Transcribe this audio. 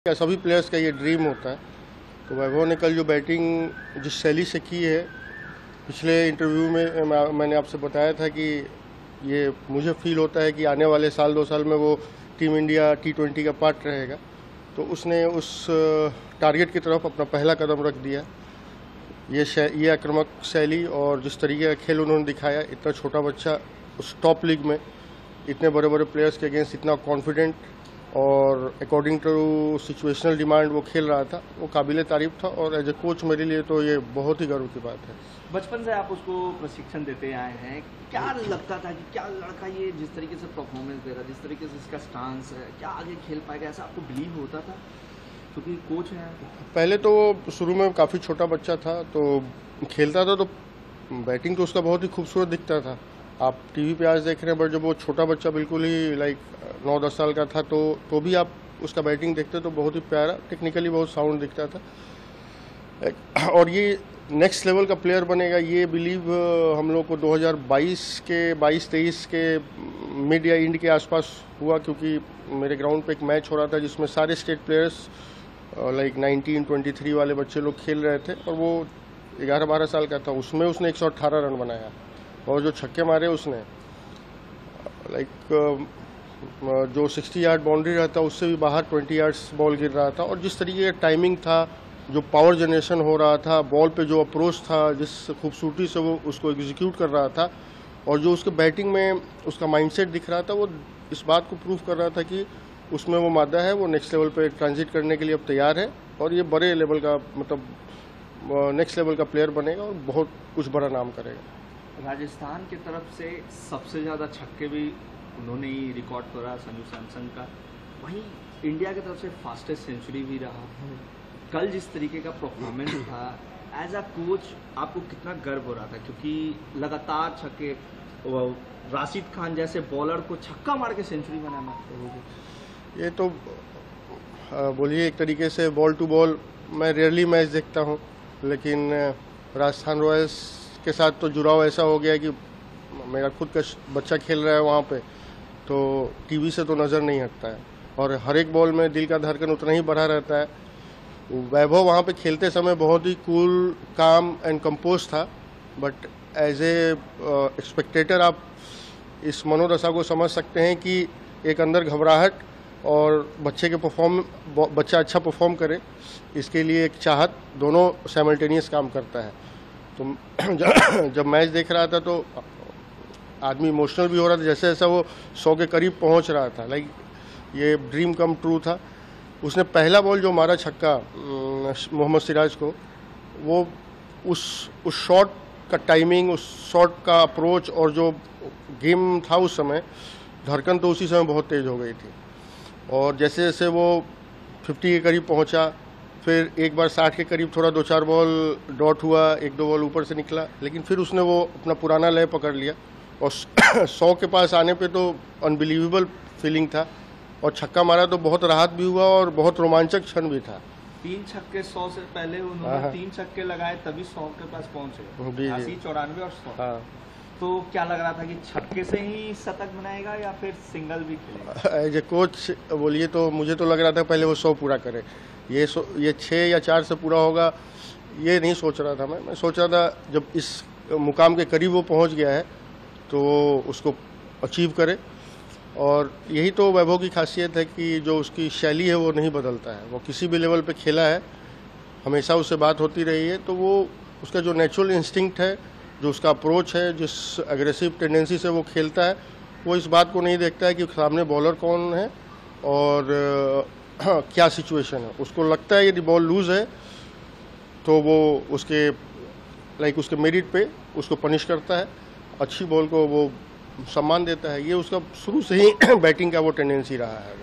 क्या सभी प्लेयर्स का ये ड्रीम होता है। तो वैभव ने कल जो बैटिंग जिस शैली से की है, पिछले इंटरव्यू में मैंने आपसे बताया था कि ये मुझे फील होता है कि आने वाले साल 2 साल में वो टीम इंडिया T20 का पार्ट रहेगा। तो उसने उस टारगेट की तरफ अपना पहला कदम रख दिया। ये आक्रामक शैली और जिस तरीके का खेल उन्होंने दिखाया, इतना छोटा बच्चा उस टॉप लीग में इतने बड़े बड़े प्लेयर्स के अगेंस्ट इतना कॉन्फिडेंट और अकॉर्डिंग टू सिचुएशनल डिमांड वो खेल रहा था, वो काबिल तारीफ था। और एज ए कोच मेरे लिए तो ये बहुत ही गर्व की बात है। बचपन से आप उसको प्रशिक्षण देते आए हैं, क्या लगता था कि क्या लड़का ये जिस तरीके से परफॉर्मेंस दे रहा है, जिस तरीके से इसका स्टांस है, क्या आगे खेल पाएगा, ऐसा आपको बिलीव होता था क्योंकि कोच है? पहले तो शुरू में काफ़ी छोटा बच्चा था, तो खेलता था तो बैटिंग तो उसका बहुत ही खूबसूरत दिखता था। आप टीवी पे आज देख रहे हैं, बट जब वो छोटा बच्चा बिल्कुल ही लाइक 9-10 साल का था तो भी आप उसका बैटिंग देखते तो बहुत ही प्यारा, टेक्निकली बहुत साउंड दिखता था। और ये नेक्स्ट लेवल का प्लेयर बनेगा, ये बिलीव हम लोग को 2022-23 के मिड या एंड के आसपास हुआ, क्योंकि मेरे ग्राउंड पे एक मैच हो रहा था जिसमें सारे स्टेट प्लेयर्स लाइक 19-23 वाले बच्चे लोग खेल रहे थे और वो 11-12 साल का था। उसमें उसने 118 रन बनाया और जो छक्के मारे उसने लाइक जो 60 यार्ड बाउंड्री रहता उससे भी बाहर 20 यार्ड्स बॉल गिर रहा था। और जिस तरीके का टाइमिंग था, जो पावर जनरेशन हो रहा था, बॉल पे जो अप्रोच था, जिस खूबसूरती से वो उसको एग्जीक्यूट कर रहा था, और जो उसके बैटिंग में उसका माइंडसेट दिख रहा था, वो इस बात को प्रूव कर रहा था कि उसमें वो मादा है, वो नेक्स्ट लेवल पे ट्रांजिट करने के लिए अब तैयार है और ये बड़े लेवल का मतलब नेक्स्ट लेवल का प्लेयर बनेगा और बहुत कुछ बड़ा नाम करेगा। राजस्थान की तरफ से सबसे ज़्यादा छक्के भी उन्होंने ही रिकॉर्ड करा, संजू सैमसन का। वहीं इंडिया की तरफ से फास्टेस्ट सेंचुरी भी रहा। कल जिस तरीके का परफॉर्मेंस था, एज अ कोच आपको कितना गर्व हो रहा था, क्योंकि लगातार छक्के, राशिद खान जैसे बॉलर को छक्का मार के सेंचुरी बनाना, ये तो बोलिए एक तरीके से बॉल टू बॉल मैं रेयरली मैच देखता हूँ, लेकिन राजस्थान रॉयल्स के साथ तो जुड़ाव ऐसा हो गया कि मेरा खुद का बच्चा खेल रहा है वहाँ पे, तो टीवी से तो नज़र नहीं हटता है और हर एक बॉल में दिल का धड़कन उतना ही बढ़ा रहता है। वैभव वहाँ पे खेलते समय बहुत ही कूल, काम एंड कंपोज था, बट एज ए स्पेक्टेटर आप इस मनोदशा को समझ सकते हैं कि एक अंदर घबराहट और बच्चा अच्छा परफॉर्म करे, इसके लिए एक चाहत, दोनों साइमल्टेनियस काम करता है। तो जब मैच देख रहा था तो आदमी इमोशनल भी हो रहा था, जैसे जैसा वो 100 के करीब पहुंच रहा था, लाइक ये ड्रीम कम ट्रू था। उसने पहला बॉल जो मारा छक्का मोहम्मद सिराज को, वो उस शॉट का टाइमिंग, उस शॉट का अप्रोच और जो गेम था उस समय, धड़कन तो उसी समय बहुत तेज़ हो गई थी। और जैसे जैसे वो 50 के करीब पहुंचा, फिर एक बार 60 के करीब थोड़ा 2-4 बॉल डॉट हुआ, 1-2 बॉल ऊपर से निकला, लेकिन फिर उसने वो अपना पुराना लय पकड़ लिया और 100 के पास आने पे तो अनबिलीवेबल फीलिंग था और छक्का मारा तो बहुत राहत भी हुआ और बहुत रोमांचक क्षण भी था। 3 छक्के 100 से पहले उन्होंने 3 छक्के लगाए तभी 100 के पास पहुंचे, 80, 94 और 100। हाँ। तो क्या लग रहा था कि छक्के से ही शतक बनाएगा या फिर सिंगल भी खेलेगा? एज ए कोच बोलिए तो मुझे तो लग रहा था पहले वो 100 पूरा करे, ये 6 या 4 से पूरा होगा ये नहीं सोच रहा था। मैं सोच रहा था जब इस मुकाम के करीब वो पहुंच गया है तो उसको अचीव करे। और यही तो वैभव की खासियत है कि जो उसकी शैली है वो नहीं बदलता है, वो किसी भी लेवल पे खेला है, हमेशा उससे बात होती रही है, तो वो उसका जो नेचुरल इंस्टिंक्ट है, जो उसका अप्रोच है, जिस एग्रेसिव टेंडेंसी से वो खेलता है, वो इस बात को नहीं देखता है कि सामने बॉलर कौन है और क्या सिचुएशन है। उसको लगता है यदि बॉल लूज़ है तो वो उसके मेरिट पे उसको पनिश करता है, अच्छी बॉल को वो सम्मान देता है। ये उसका शुरू से ही बैटिंग का वो टेंडेंसी रहा है।